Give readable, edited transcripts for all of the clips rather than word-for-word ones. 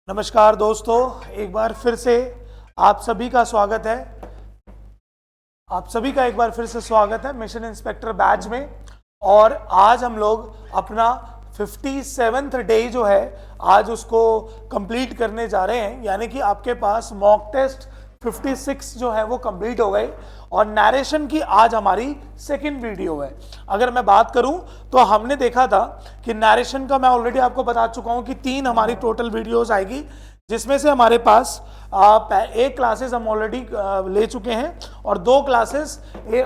नमस्कार दोस्तों, एक बार फिर से आप सभी का स्वागत है। आप सभी का एक बार फिर से स्वागत है मिशन इंस्पेक्टर बैच में। और आज हम लोग अपना 57th डे जो है आज उसको कंप्लीट करने जा रहे हैं, यानी कि आपके पास मॉक टेस्ट 56 जो है वो कंप्लीट हो गए और नरेशन की आज हमारी सेकंड वीडियो है। अगर मैं बात करूं तो हमने देखा था कि नरेशन का मैं ऑलरेडी आपको बता चुका हूं कि 3 हमारी टोटल वीडियोस आएगी, जिसमें से हमारे पास एक क्लासेस हम ऑलरेडी ले चुके हैं और 2 क्लासेस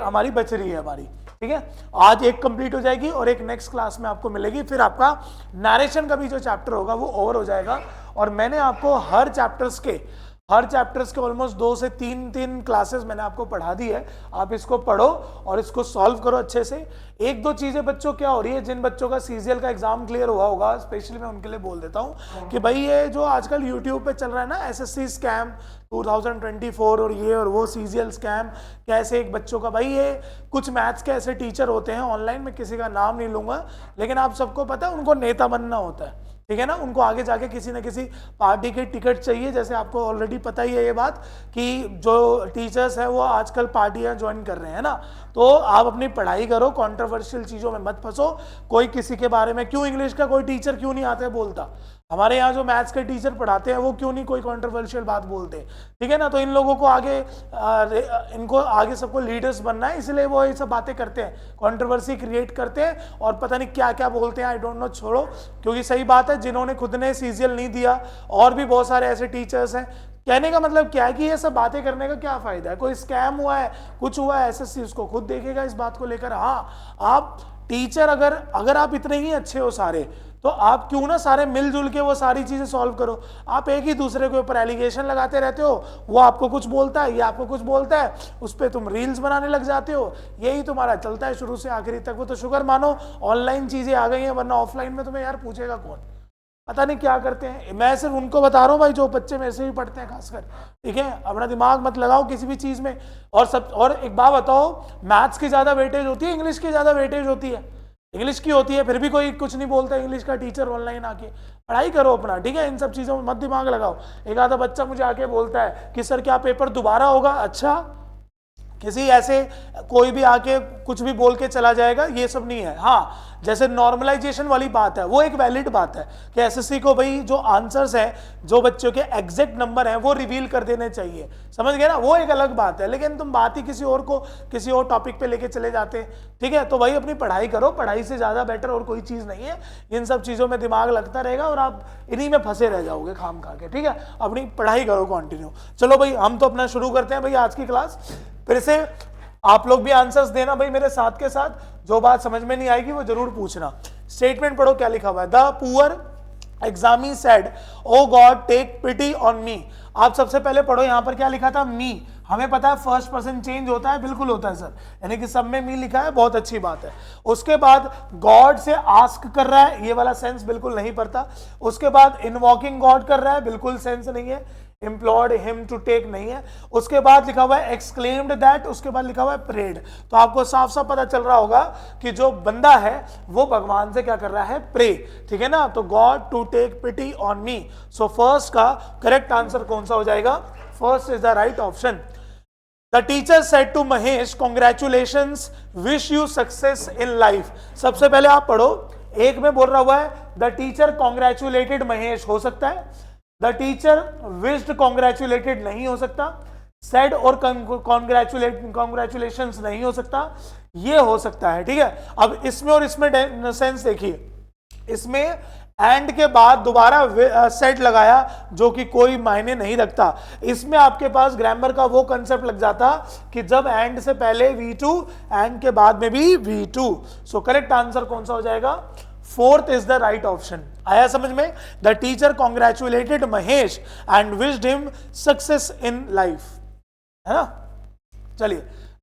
हमारी बच रही है हमारी। ठीक है, आज एक कंप्लीट हो जाएगी और एक नेक्स्ट क्लास में आपको मिलेगी। फिर आपका नरेशन का भी जो चैप्टर होगा वो ओवर हो जाएगा। और मैंने आपको हर चैप्टर्स के ऑलमोस्ट 2 से 3 क्लासेस मैंने आपको पढ़ा दी है। आप इसको पढ़ो और इसको सॉल्व करो अच्छे से। 1-2 चीजें बच्चों क्या हो रही है, जिन बच्चों का सीजीएल का एग्जाम क्लियर हुआ होगा स्पेशली मैं उनके लिए बोल देता हूं कि भाई ये जो आजकल यूट्यूब पे चल रहा है ना एसएससी स्कैम 2024 और ये और वो सीजीएल स्कैम, कैसे एक बच्चों का, भाई ये कुछ मैथ्स के ऐसे टीचर होते हैं ऑनलाइन, में किसी का नाम नहीं लूंगा, लेकिन आप सबको पता है उनको नेता बनना होता है। ठीक है ना, उनको आगे जाके किसी न किसी पार्टी के टिकट चाहिए। जैसे आपको ऑलरेडी पता ही है ये बात कि जो टीचर्स हैं वो आजकल पार्टियां ज्वाइन कर रहे हैं ना। तो आप अपनी पढ़ाई करो, कंट्रोवर्शियल चीज़ों में मत फंसो। कोई किसी के बारे में क्यों, इंग्लिश का कोई टीचर क्यों नहीं आता है बोलता, हमारे यहाँ जो मैथ्स के टीचर पढ़ाते हैं वो क्यों नहीं कोई कंट्रोवर्शियल बात बोलते। ठीक है ना, तो इन लोगों को आगे इनको आगे सबको लीडर्स बनना है, इसलिए वो ये सब बातें करते हैं, कंट्रोवर्सी क्रिएट करते हैं और पता नहीं क्या क्या बोलते हैं। आई डोंट नो, छोड़ो, क्योंकि सही बात है जिन्होंने खुद ने सीजीएल नहीं दिया और भी बहुत सारे ऐसे टीचर्स हैं। कहने का मतलब क्या है कि ये सब बातें करने का क्या फायदा है। कोई स्कैम हुआ है, कुछ हुआ है, एसएससी उसको खुद देखेगा इस बात को लेकर। हाँ, आप टीचर अगर आप इतने ही अच्छे हो सारे, तो आप क्यों ना सारे मिलजुल के वो सारी चीजें सॉल्व करो। आप एक ही दूसरे के ऊपर एलिगेशन लगाते रहते हो, वो आपको कुछ बोलता है, ये आपको कुछ बोलता है, उस पर तुम रील्स बनाने लग जाते हो। यही तुम्हारा चलता है शुरू से आखिरी तक। वो तो शुक्र मानो ऑनलाइन चीजें आ गई हैं, वरना ऑफलाइन में तुम्हें यार पूछेगा कौन, पता नहीं क्या करते हैं। मैं सिर्फ उनको बता रहा हूँ भाई जो बच्चे मेरे से भी पढ़ते हैं खासकर। ठीक है, अपना दिमाग मत लगाओ किसी भी चीज में। और एक बात बताओ, मैथ्स की ज्यादा वेटेज होती है, इंग्लिश की ज्यादा वेटेज होती है? इंग्लिश की होती है, फिर भी कोई कुछ नहीं बोलता इंग्लिश का टीचर ऑनलाइन आके। पढ़ाई करो अपना, ठीक है, इन सब चीज़ों में मत दिमाग लगाओ। एक आधा बच्चा मुझे आके बोलता है कि सर क्या पेपर दोबारा होगा? अच्छा, किसी ऐसे कोई भी आके कुछ भी बोल के चला जाएगा, ये सब नहीं है। हाँ, जैसे नॉर्मलाइजेशन वाली बात है, वो एक वैलिड बात है कि एसएससी को भाई जो आंसर्स हैं, जो बच्चों के एग्जैक्ट नंबर हैं, वो रिवील कर देने चाहिए। समझ गए ना, वो एक अलग बात है। लेकिन तुम बात ही किसी और टॉपिक पे लेके चले जाते हैं। ठीक है, तो भाई अपनी पढ़ाई करो, पढ़ाई से ज्यादा बेटर और कोई चीज नहीं है। इन सब चीजों में दिमाग लगता रहेगा और आप इन्हीं में फंसे रह जाओगे खाम खा के। ठीक है, अपनी पढ़ाई करो कंटिन्यू। चलो भाई, हम तो अपना शुरू करते हैं भाई आज की क्लास। फिर से आप लोग भी आंसर्स देना भाई मेरे साथ के साथ, जो बात समझ में नहीं आएगी वो जरूर पूछना। स्टेटमेंट पढ़ो क्या लिखा हुआ है। The poor examinee said, oh God take pity on me. आप सबसे पहले पढ़ो यहाँ पर क्या लिखा था, मी। हमें पता है फर्स्ट पर्सन चेंज होता है, बिल्कुल होता है सर, यानी कि सब में मी लिखा है, बहुत अच्छी बात है। उसके बाद गॉड से आस्क कर रहा है, ये वाला सेंस बिल्कुल नहीं पड़ता। उसके बाद इनवॉकिंग गॉड कर रहा है, बिल्कुल सेंस नहीं है। इम्प्लॉर्ड हिम टू टेक नहीं है। उसके बाद लिखा हुआ है एक्सक्लेम्ड दैट, उसके बाद लिखा हुआ है प्रेड। तो आपको साफ साफ पता चल रहा होगा कि जो बंदा है वो भगवान से क्या कर रहा है, प्रे। ठीक है ना, तो God to take pity on me. So first का करेक्ट आंसर कौन सा हो जाएगा? First is the right option. The teacher said to Mahesh, congratulations, wish you success in life. सबसे पहले आप पढ़ो, एक में बोल रहा हुआ है द टीचर कॉन्ग्रेचुलेटेड महेश, हो सकता है। द टीचर विश्ड कॉन्ग्रेचुलेटेड नहीं हो सकता। सेड और कॉन्ग्रेचुलेशंस नहीं हो सकता। ये हो सकता है। ठीक है, अब इसमें और इसमें सेंस देखिए। इसमें एंड के बाद दोबारा सेड लगाया, जो कि कोई मायने नहीं रखता। इसमें आपके पास ग्रामर का वो कंसेप्ट लग जाता कि जब एंड से पहले V2, एंड के बाद में भी V2। सो करेक्ट आंसर कौन सा हो जाएगा? Fourth is the right option. आया समझ में? The teacher congratulated Mahesh and wished him success in life, है ना? चलिए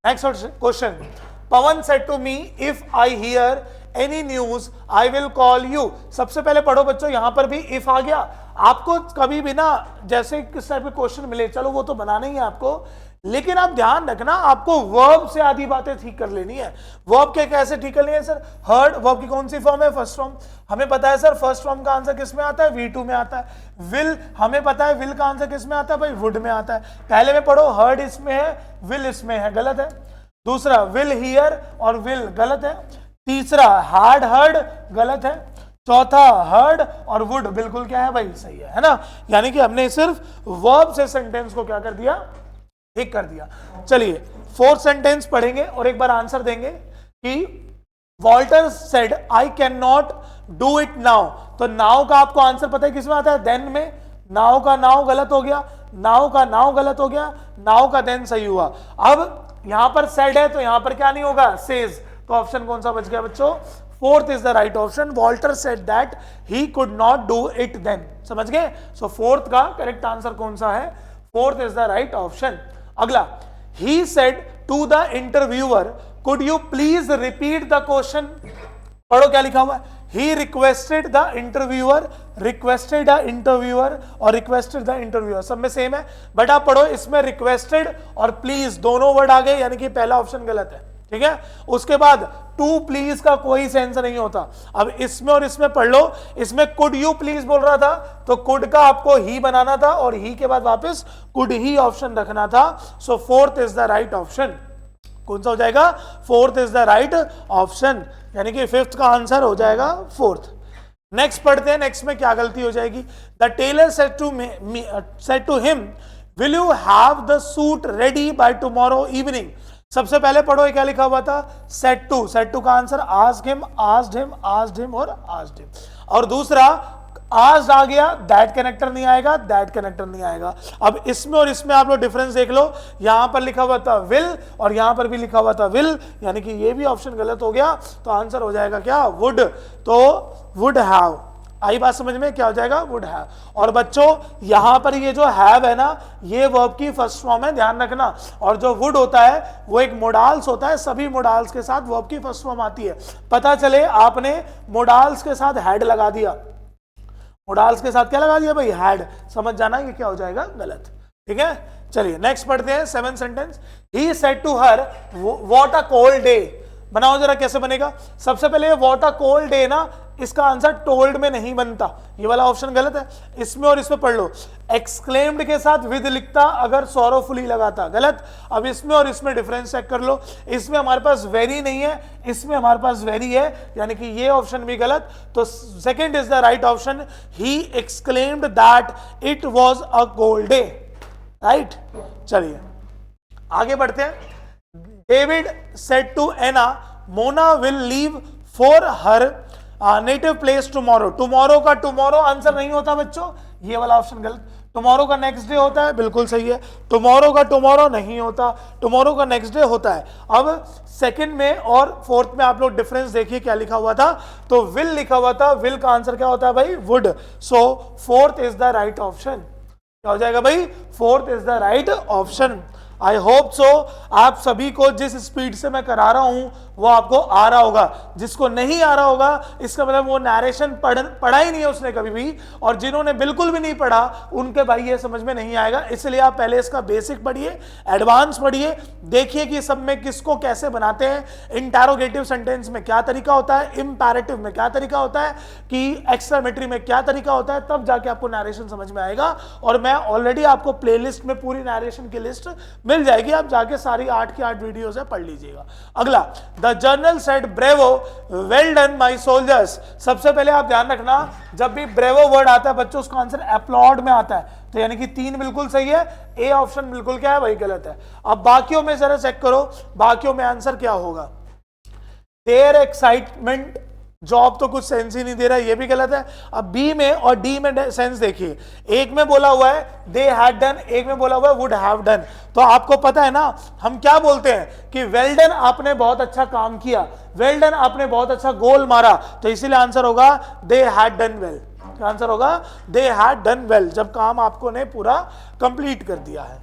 next question. Pavan said to me if I hear any news I will call you. सबसे पहले पढ़ो बच्चों, यहां पर भी इफ आ गया। आपको कभी भी ना जैसे किस टाइप के क्वेश्चन मिले, चलो वो तो बनाना ही है आपको, लेकिन आप ध्यान रखना आपको वर्ब से आधी बातें ठीक कर लेनी है। वर्ब के कैसे ठीक कर लेनी है सर? हर्ड वर्ब की कौन सी फॉर्म है? First form. हमें पता है सर फर्स्ट फॉर्म का आंसर किस में आता है? V2 में आता है। विल, हमें पता है विल का आंसर किस में आता है भाई? वुड में आता है। पहले में पढ़ो, हर्ड इसमें है, विल इसमें है, गलत है। दूसरा विल हियर और विल, गलत है। तीसरा हैड हर्ड, गलत है। चौथा हर्ड और वुड, बिल्कुल क्या है भाई? सही है ना? यानी कि हमने सिर्फ वर्ब से सेंटेंस को क्या कर दिया? ठीक कर दिया। चलिए फोर्थ सेंटेंस पढ़ेंगे और एक बार आंसर देंगे कि Walter said I can not do it now. तो नाउ का आपको आंसर पता है किसमें आता है? देन में। नाउ का नाउ गलत हो गया, नाउ का नाउ गलत हो गया, नाउ का देन सही हुआ। अब यहां पर सेड है तो यहां पर क्या नहीं होगा? सेज। तो ऑप्शन कौन सा बच गया बच्चों? Fourth is the right option. Walter said that he could not do it then. समझ गए? सो फोर्थ का करेक्ट आंसर कौन सा है? Fourth is the right option. अगला, he said to the interviewer could you please repeat the question. पढ़ो क्या लिखा हुआ है? He requested the interviewer, requested the interviewer और रिक्वेस्टेड द इंटरव्यूअर, सब में सेम है। बट आप पढ़ो इसमें रिक्वेस्टेड और प्लीज दोनों वर्ड आ गए, यानी कि पहला ऑप्शन गलत है। ठीक है, उसके बाद टू प्लीज का कोई सेंस नहीं होता। अब इसमें और इसमें पढ़ लो, इसमें कुड यू प्लीज बोल रहा था तो कुड का आपको ही बनाना था और ही के बाद वापस कुड ही ऑप्शन रखना था। So fourth is the right option. कौन सा हो जाएगा? Fourth is the right option, यानी कि फिफ्थ का आंसर हो जाएगा फोर्थ। नेक्स्ट पढ़ते हैं, नेक्स्ट में क्या गलती हो जाएगी? The tailor said to him will you have the suit ready by tomorrow evening. सबसे पहले पढ़ो क्या लिखा हुआ था? Said to. सेड टू का answer asked him, asked him, asked him और आस्क्ड हिम। और दूसरा आस्क्ड आ गया, दैट कनेक्टर नहीं आएगा, दैट कनेक्टर नहीं आएगा। अब इसमें और इसमें आप लोग डिफरेंस देख लो, यहां पर लिखा हुआ था विल और यहां पर भी लिखा हुआ था विल, यानी कि ये भी ऑप्शन गलत हो गया। तो आंसर हो जाएगा क्या? वुड। तो वुड हैव। आई बात समझ में? क्या हो जाएगा? Would have. और बच्चों यहां पर ये जो हैव है ना, ये वर्ब की फर्स्ट फॉर्म है, ध्यान रखना। और जो वुड होता है वो एक मोडाल्स होता है, सभी मोडाल्स के साथ वर्ब की फर्स्ट फॉर्म आती है। पता चले आपने मोडाल्स के साथ हैड लगा दिया, मोडाल्स के साथ क्या लगा दिया भाई? हैड। समझ जाना ये क्या हो जाएगा? गलत। ठीक है, चलिए नेक्स्ट पढ़ते हैं। Seven sentence. He said to her what a cold day. बनाओ जरा, कैसे बनेगा? सबसे पहले व्हाट अ कोल्ड डे ना, इसका आंसर टोल्ड में नहीं बनता, ये वाला ऑप्शन गलत है। इसमें और इसमें पढ़ लो, एक्सक्लेम्ड के साथ विद लिखता अगर सॉरोफुली लगाता, गलत। अब इसमें और इसमें डिफरेंस चेक कर लो, इसमें हमारे पास वेरी नहीं है, इसमें हमारे पास वेरी है, यानी कि ये ऑप्शन भी गलत। तो second is the right option. He exclaimed that it was a cold day, right. चलिए आगे बढ़ते हैं। David said to Anna Mona will leave for her native place tomorrow. Tomorrow का टुमारो आंसर नहीं होता बच्चों, ये वाला ऑप्शन गलत। टुमारो का नेक्स्ट डे होता है, बिल्कुल सही है। टुमारो का टुमारो नहीं होता, टुमारो का नेक्स्ट डे होता है। अब सेकंड में और फोर्थ में आप लोग डिफरेंस देखिए क्या लिखा हुआ था। तो विल लिखा हुआ था, विल का आंसर क्या होता है भाई? Would. So fourth is the right option. क्या हो जाएगा भाई? Fourth is the right option. I hope so आप सभी को जिस स्पीड से मैं करा रहा हूं वो आपको आ रहा होगा। जिसको नहीं आ रहा होगा इसका मतलब वो नैरेशन पढ़ा ही नहीं है उसने कभी भी, और जिन्होंने बिल्कुल भी नहीं पढ़ा उनके भाई ये समझ में नहीं आएगा। इसलिए आप पहले इसका बेसिक पढ़िए, एडवांस पढ़िए, देखिए कि सब में किसको कैसे बनाते हैं। इंटरोगेटिव सेंटेंस में क्या तरीका होता है, इंपैरेटिव में क्या तरीका होता है, कि एक्सक्लेमेटरी में क्या तरीका होता है, तब जाके आपको नैरेशन समझ में आएगा। और मैं ऑलरेडी आपको प्लेलिस्ट में पूरी नैरेशन की लिस्ट मिल जाएगी, आप जाके सारी 8 की 8 वीडियोस है पढ़ लीजिएगा। अगला, the general said bravo well done my soldiers. सबसे पहले आप ध्यान रखना, जब भी ब्रेवो वर्ड आता है बच्चों उसका आंसर अपलॉड में आता है, तो यानी कि 3 बिल्कुल सही है, ए ऑप्शन बिल्कुल क्या है भाई? गलत है। अब बाकियों में जरा चेक करो, बाकियों में आंसर क्या होगा? देयर एक्साइटमेंट, जॉब तो कुछ सेंस ही नहीं दे रहा है, ये भी गलत है। अब बी में और डी में सेंस देखिए, एक में बोला हुआ है दे हैड डन, एक में बोला हुआ है वुड हैव डन। तो आपको पता है ना हम क्या बोलते हैं कि वेल डन, आपने बहुत अच्छा काम किया, वेल डन आपने बहुत अच्छा गोल मारा, तो इसीलिए आंसर होगा दे हैड डन वेल। क्या आंसर होगा? दे हैड डन वेल, जब काम आपको ने पूरा कंप्लीट कर दिया है।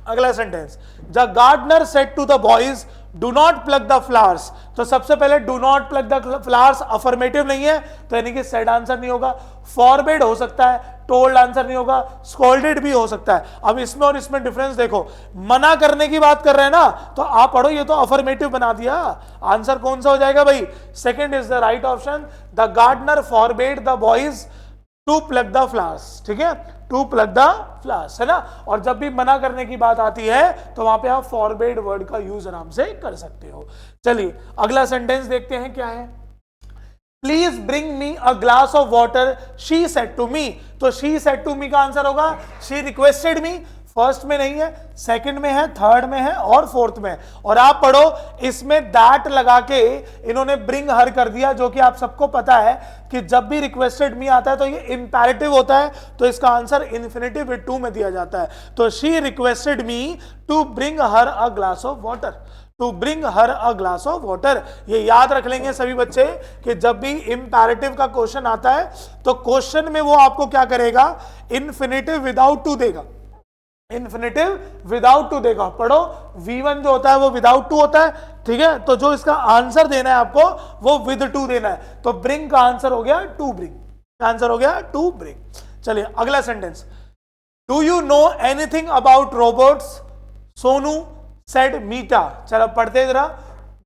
अगला sentence, the gardener said to the boys do not plug the flowers. तो सबसे पहले do not plug the flowers affirmative नहीं है, तो यानी कि सेड आंसर नहीं होगा। फॉरबिड हो सकता है, टोल्ड आंसर नहीं होगा, स्कोल्डेड भी हो सकता है। अब इसमें और इसमें डिफरेंस देखो, मना करने की बात कर रहे हैं ना, तो आप पढ़ो, ये तो अफर्मेटिव बना दिया। आंसर कौन सा हो जाएगा भाई? Second is the right option, the gardener forbid the boys to plug the flowers. ठीक है, टू प्लग द फ्लावर्स, है ना। और जब भी मना करने की बात आती है तो वहां पे आप फॉरबिड वर्ड का यूज आराम से कर सकते हो। चलिए अगला सेंटेंस देखते हैं क्या है। Please bring me a glass of water she said to me. तो शी सेड टू मी का आंसर होगा शी रिक्वेस्टेड मी। फर्स्ट में नहीं है, सेकंड में है, थर्ड में है और फोर्थ में। और आप पढ़ो, इसमें दैट लगा के इन्होंने ब्रिंग हर कर दिया, जो कि आप सबको पता है कि जब भी रिक्वेस्टेड मी आता है तो ये इंपैरेटिव होता है, तो इसका आंसर इन्फिनेटिव विद टू में दिया जाता है। तो she requested me to bring her a glass of water, to bring her a glass of water. ये याद रख लेंगे सभी बच्चे कि जब भी इंपैरेटिव का क्वेश्चन आता है तो क्वेश्चन में वो आपको क्या करेगा? इन्फिनेटिव विदाउट टू देगा, इन्फिनेटिव विदाउट टू देगा। पढ़ो, V1 जो होता है वो विदाउट टू होता है, ठीक है। तो जो इसका आंसर देना है आपको वो विद टू देना है। तो ब्रिंग का आंसर हो गया टू ब्रिंग, आंसर हो गया टू ब्रिंग। चलिए अगला sentence, do you know anything about robots? Sonu said Meeta. चलो पढ़ते जरा।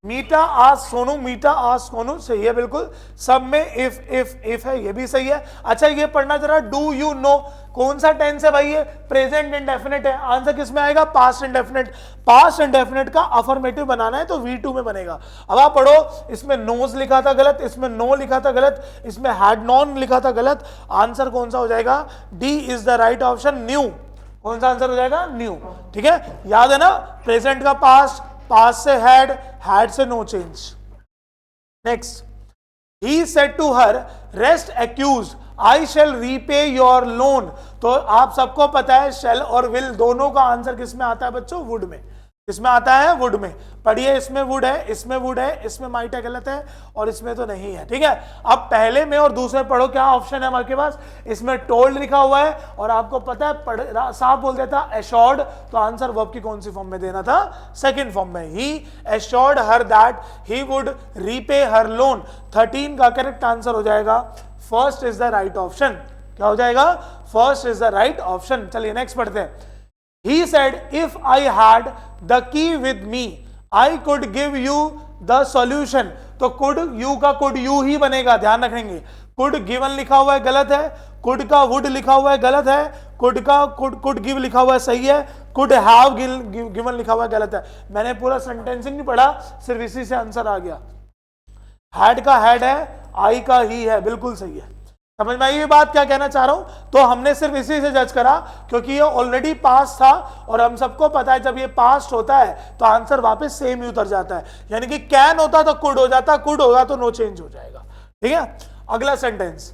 मीटा आज सोनू, मीटा आज सोनू, सही है बिल्कुल। सब में इफ है, ये भी सही है। अच्छा ये पढ़ना जरा, डू यू नो कौन सा टेंस है भाई? ये प्रेजेंट इंडेफिनिट है। आंसर किस में आएगा? Past indefinite. पास्ट इंडेफिनिट का अफर्मेटिव बनाना है तो V2 में बनेगा। अब आप पढ़ो, इसमें नोज लिखा था गलत, इसमें नो लिखा था गलत, इसमें हैड नॉन लिखा था गलत। आंसर कौन सा हो जाएगा? D is the right option, new. कौन सा आंसर हो जाएगा? न्यू। ठीक है, याद है ना, प्रेजेंट का पास्ट, पास्ट से हैड से no change. Next, he said to her rest एक्यूज I shall repay your loan. तो आप सबको पता है शेल और विल दोनों का आंसर किस में आता है बच्चों? वुड में। किसमें आता है? वुड में। पढ़िए, इसमें वुड है, इसमें वुड है, इसमें माइट है गलत है, और इसमें तो नहीं है। ठीक है, अब पहले में और दूसरे पढ़ो, क्या ऑप्शन है हमारे पास? इसमें टोल्ड लिखा हुआ है और आपको पता है साफ बोल देता एश्योर्ड, तो आंसर वर्ब की कौन सी फॉर्म में देना था? सेकंड फॉर्म में। He assured her that he would repay her loan. 13 का करेक्ट आंसर हो जाएगा first is the right option. क्या हो जाएगा? First is the right option. चलिए नेक्स्ट पढ़ते हैं। He said, if I had the key with me, I could give you the solution. तो could you का could you ही बनेगा, ध्यान रखेंगे। could given लिखा हुआ है गलत है, could का would लिखा हुआ है गलत है, could का could give लिखा हुआ है सही है, could have given लिखा हुआ है गलत है। मैंने पूरा सेंटेंसिंग नहीं पढ़ा, सिर्फ इसी से आंसर आ गया। had का had है, I का ही है, बिल्कुल सही है। समझ में आई ये बात क्या कहना चाह रहा हूं? तो हमने सिर्फ इसी से जज करा क्योंकि ये ऑलरेडी पास्ट था और हम सबको पता है जब ये पास्ट होता है तो आंसर वापस सेम ही उतर जाता है। यानी कि कैन होता तो कुड हो जाता, कुड होगा तो नो चेंज हो जाएगा। ठीक है, अगला sentence,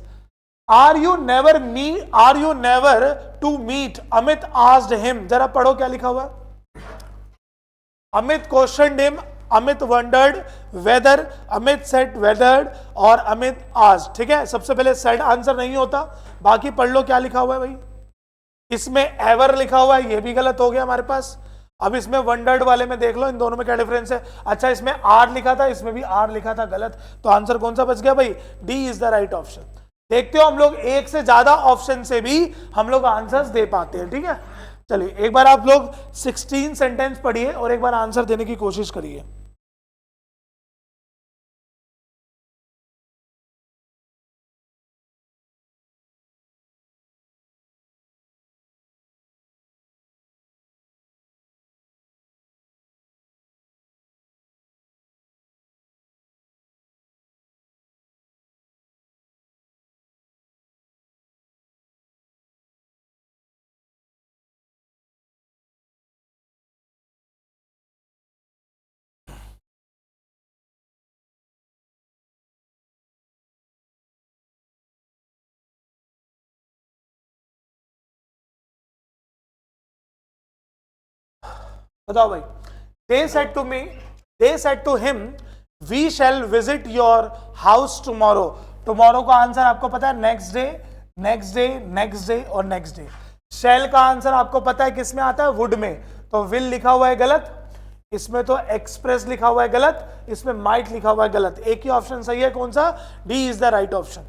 are you never to meet Amit asked him. जरा पढ़ो क्या लिखा हुआ है। Amit questioned him, Amit wondered whether, Amit said weathered और अमित आज। ठीक है, सबसे पहले सेड आंसर नहीं होता, बाकी पढ़ लो क्या लिखा हुआ है भाई। इसमें एवर लिखा हुआ है, ये भी गलत हो गया हमारे पास। अब इसमें वंडर्ड वाले में देख लो इन दोनों में क्या डिफरेंस है। अच्छा, इसमें आर लिखा था, इसमें भी आर लिखा था गलत, तो आंसर कौन सा बच गया भाई? D is the right option. देखते हो हम लोग एक से ज्यादा ऑप्शन से भी हम लोग आंसर्स दे पाते हैं। ठीक है, चलिए एक बार आप लोग 16 सेंटेंस पढ़िए और एक बार आंसर देने की कोशिश करिए। बताओ भाई। they said to him we shall visit your house tomorrow। tomorrow का आंसर आपको पता है next day, next day, next day और नेक्स्ट डे। शेल का आंसर आपको पता है किस में आता है, वुड में, तो विल लिखा हुआ है गलत, इसमें तो एक्सप्रेस लिखा हुआ है गलत, इसमें माइट लिखा हुआ है गलत। एक ही ऑप्शन सही है, कौन सा, D is the right option.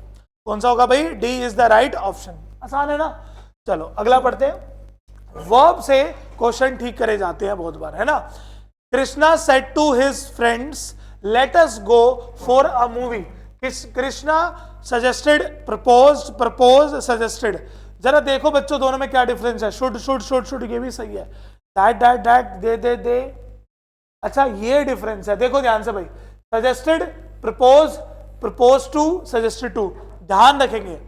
कौन सा होगा भाई, D is the right option. आसान है ना। चलो अगला पढ़ते हैं। वर्ब से क्वेश्चन ठीक करे जाते हैं बहुत बार, है ना। Krishna said to his friends let us go for a movie. Krishna suggested, proposed, propose, suggested. जरा देखो बच्चों दोनों में क्या डिफरेंस है। शुड शुड शुड शुड ये भी सही है, that that that, they they they. अच्छा ये डिफरेंस है, देखो ध्यान से भाई। Suggested, propose, propose to, suggested to. ध्यान रखेंगे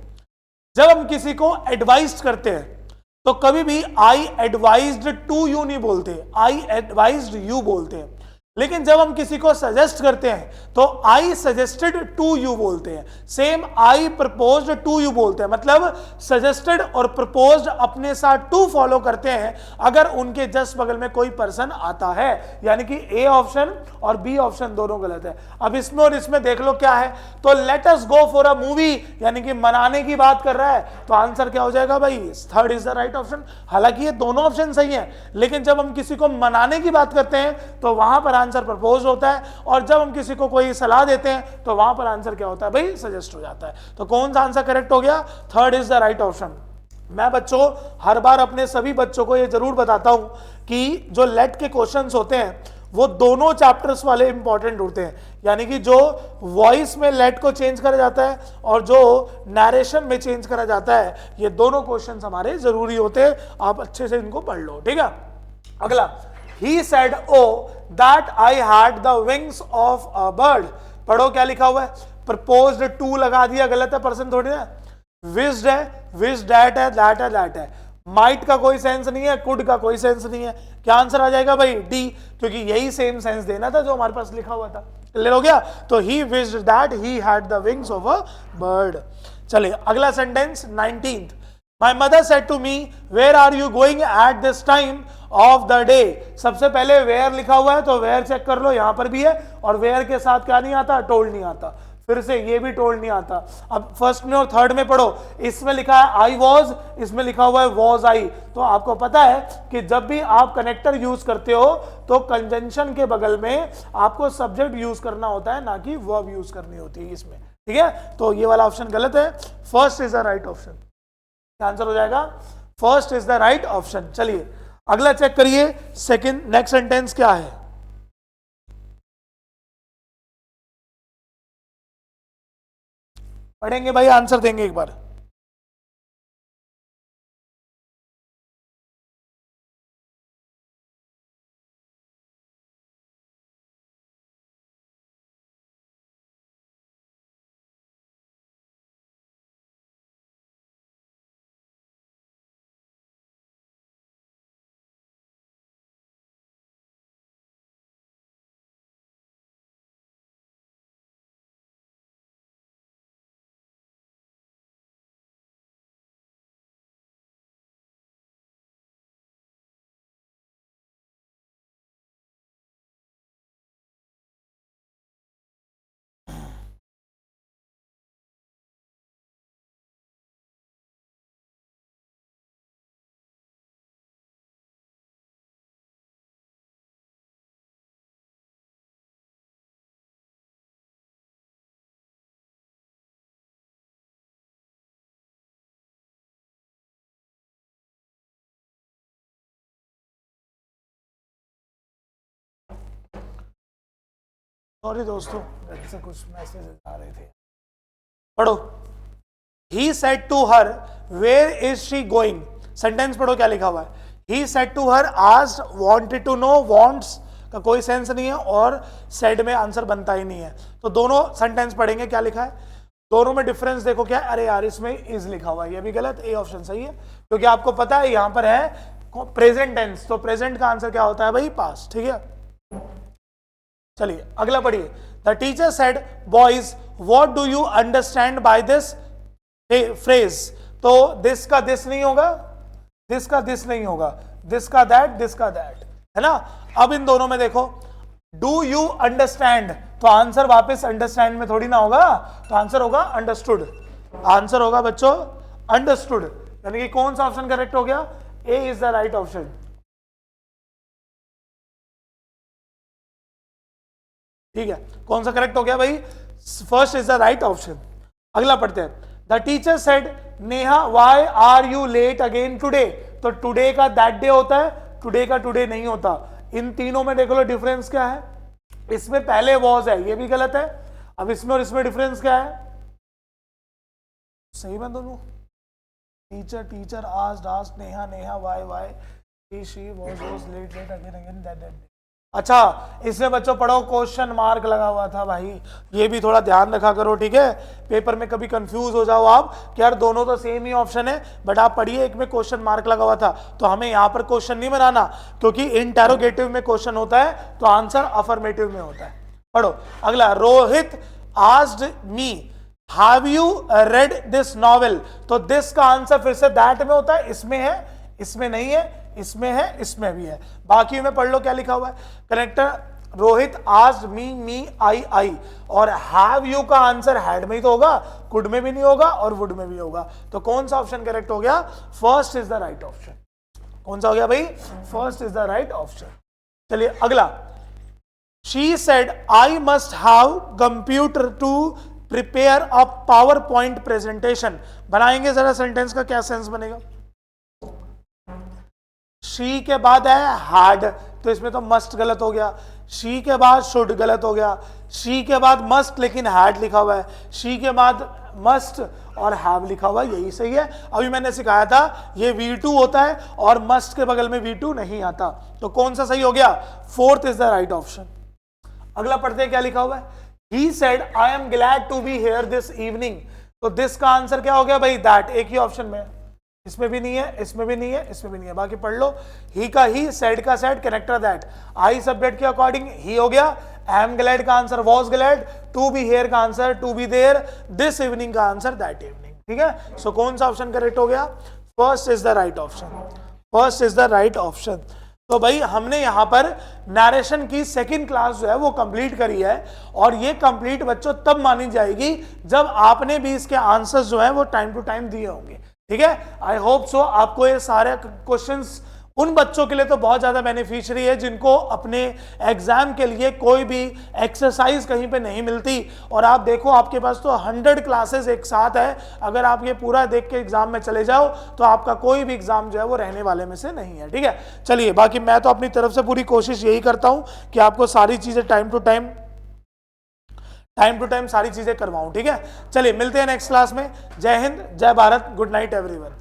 जब हम किसी को एडवाइज करते हैं तो कभी भी आई एडवाइज्ड टू यू नहीं बोलते, आई एडवाइज्ड यू बोलते हैं। लेकिन जब हम किसी को सजेस्ट करते हैं तो आई सजेस्टेड टू यू बोलते हैं। Same I proposed to you बोलते हैं। मतलब सजेस्टेड और प्रपोज्ड अपने साथ टू फॉलो करते हैं अगर उनके जस्ट बगल में कोई पर्सन आता है। यानी कि ए ऑप्शन और बी ऑप्शन दोनों गलत है। अब इसमें और इसमें देख लो क्या है, तो late us go for a movie यानी कि मनाने की बात कर रहा है, तो आंसर क्या हो जाएगा भाई, third is the right option. हालांकि ये दोनों ऑप्शन सही है, लेकिन जब हम किसी को मनाने की बात करते हैं तो वहां पर आंसर प्रपोज होता है, और जब हम किसी को कोई सलाह देते हैं तो वहां पर आंसर क्या होता है भाई, सजेस्ट हो जाता है। तो कौन सा आंसर करेक्ट हो गया, third is the right option. मैं बच्चों हर बार अपने सभी बच्चों को ये जरूर बताता हूं कि जो लेट के क्वेश्चंस होते हैं वो दोनों चैप्टर्स वाले इंपॉर्टेंट होते हैं। यानी कि जो वॉइस में लेट को चेंज करा जाता है और जो नरेशन में चेंज करा जाता है, ये दोनों क्वेश्चंस हमारे जरूरी होते हैं। आप अच्छे से इनको पढ़ लो, ठीक है। अगला, he said oh that I had the wings of a bird। पढ़ो क्या लिखा हुआ है, proposed to लगा दिया, गलत है, पर्सन थोड़ी ना। wished है, wished that है, that है, that है। might का कोई सेंस नहीं है, could का कोई सेंस नहीं है। क्या आंसर आ जाएगा भाई, डी, क्योंकि यही सेम सेंस देना था जो हमारे पास लिखा हुआ था। क्लियर हो गया। तो he wished that he had the wings of a bird। चलिए अगला sentence 19th। My mother said to me, where are you going at this time of the day। सबसे पहले where लिखा हुआ है तो where चेक कर लो, यहां पर भी है, और where के साथ क्या नहीं आता, told नहीं आता। फिर से ये भी told नहीं आता। अब फर्स्ट में और थर्ड में पढ़ो, इसमें लिखा है I was, इसमें लिखा हुआ है was I। तो आपको पता है कि जब भी आप कनेक्टर यूज करते हो तो कंजंक्शन के बगल में आपको सब्जेक्ट यूज करना होता है, ना कि वर्ब यूज करनी होती है इसमें, ठीक है। तो ये वाला ऑप्शन गलत है, first is the right option. Answer हो जाएगा first is the right option. चलिए अगला चेक करिए, सेकंड, नेक्स्ट सेंटेंस क्या है। पढ़ेंगे भाई, आंसर देंगे एक बार। सॉरी दोस्तों, घर से कुछ मैसेज आ रहे थे। पढ़ो, he said to her where is she going। Sentence पढ़ो क्या लिखा हुआ है। he said to her, asked, wanted to know, wants का कोई सेंस नहीं है और said में आंसर बनता ही नहीं है। तो दोनों सेंटेंस पढ़ेंगे, क्या लिखा है, दोनों में डिफरेंस देखो क्या है। अरे यार इसमें इज लिखा हुआ है, ये भी गलत, ए ऑप्शन सही है, क्योंकि आपको पता है यहां पर है प्रेजेंट टेंस, तो प्रेजेंट का आंसर क्या होता है भाई, पास, ठीक है। चलिए अगला पढ़िए। The teacher said boys what do you understand by this phrase. तो दिस का दिस नहीं होगा, दिस का दिस नहीं होगा, दिस का दैट, दिस का दैट, है ना। अब इन दोनों में देखो, डू यू अंडरस्टैंड, तो आंसर वापस अंडरस्टैंड में थोड़ी ना होगा, तो आंसर होगा अंडरस्टूड। आंसर होगा बच्चों अंडरस्टूड, यानी कि कौन सा ऑप्शन करेक्ट हो गया? A is the right option. ठीक है, कौन सा करेक्ट हो गया भाई? First is the right option. अगला पढ़ते हैं। The teacher said Neha why are you late again today. तो टुडे का दैट डे होता है, टुडे का टुडे नहीं होता। इन तीनों में देख लो डिफरेंस क्या है। इसमें पहले वॉज है, ये भी गलत है। अब इसमें और इसमें डिफरेंस क्या है? सही में दोनों। Teacher teacher asked asked Neha Neha why she was late again that day. अच्छा, इसमें बच्चों पढ़ो क्वेश्चन मार्क लगा हुआ था भाई, ये भी थोड़ा ध्यान रखा करो, ठीक है? पेपर में कभी कंफ्यूज हो जाओ आप कि यार दोनों तो सेम ही ऑप्शन है, बट आप पढ़िए एक में क्वेश्चन मार्क लगा हुआ था, तो हमें यहां पर क्वेश्चन नहीं बनाना, क्योंकि इंटेरोगेटिव में क्वेश्चन होता है तो आंसर अफर्मेटिव में होता है। पढ़ो अगला। Rohit asked me have you read this novel. तो दिस का आंसर फिर से दैट में होता है, इसमें है, इसमें नहीं है, इसमें है, इसमें भी है। बाकी में पढ़ लो क्या लिखा हुआ है। कनेक्टर रोहित आस्क्ड मी आई, और हैव यू का आंसर हैड में ही तो होगा, कुड में भी नहीं होगा और वुड में भी होगा। तो कौन सा ऑप्शन करेक्ट हो गया? First is the right option. कौन सा हो गया भाई? First is the right option. चलिए अगला। She said I must have computer to prepare a PowerPoint presentation. बनाएंगे जरा सेंटेंस का क्या सेंस बनेगा? शी के बाद है हैड, तो इसमें तो मस्ट गलत हो गया। शी के बाद शुड गलत हो गया। शी के बाद मस्ट लेकिन हैड लिखा हुआ है। शी के बाद मस्ट और हैव लिखा हुआ है, यही सही है। अभी मैंने सिखाया था ये V2 होता है और मस्ट के बगल में V2 नहीं आता। तो कौन सा सही हो गया? Fourth is the right option. अगला पढ़ते हैं क्या लिखा हुआ है। He said I am glad to be here this evening। तो दिस का आंसर क्या हो गया भाई? दैट। एक ही ऑप्शन में, इसमें भी नहीं है, इसमें भी नहीं है, इसमें भी नहीं है। बाकी पढ़ लो। ही का ही, सेड का said, connector that. I subject के अकॉर्डिंग ही हो गया। आई एम ग्लैड का answer was glad. To be here का answer to be there. This evening का आंसर दैट इवनिंग। ठीक है, सो कौन सा ऑप्शन करेक्ट हो गया? First is the right option. First is the right option. तो भाई हमने यहां पर नरेशन की सेकंड क्लास जो है वो कंप्लीट करी है, और ये कंप्लीट बच्चों तब मानी जाएगी जब आपने भी इसके आंसर्स जो है वो टाइम टू टाइम दिए होंगे। ठीक है, आई होप सो आपको ये सारे क्वेश्चंस उन बच्चों के लिए तो बहुत ज्यादा बेनिफिशियरी है जिनको अपने एग्जाम के लिए कोई भी एक्सरसाइज कहीं पे नहीं मिलती। और आप देखो आपके पास तो 100 क्लासेस एक साथ है, अगर आप ये पूरा देख के एग्जाम में चले जाओ तो आपका कोई भी एग्जाम जो है वो रहने वाले में से नहीं है। ठीक है, चलिए बाकी मैं तो अपनी तरफ से पूरी कोशिश यही करता हूं कि आपको सारी चीजें टाइम टू टाइम सारी चीजें करवाऊं। ठीक है, चलिए मिलते हैं नेक्स्ट क्लास में। जय हिंद, जय भारत, गुड नाइट एवरीवन।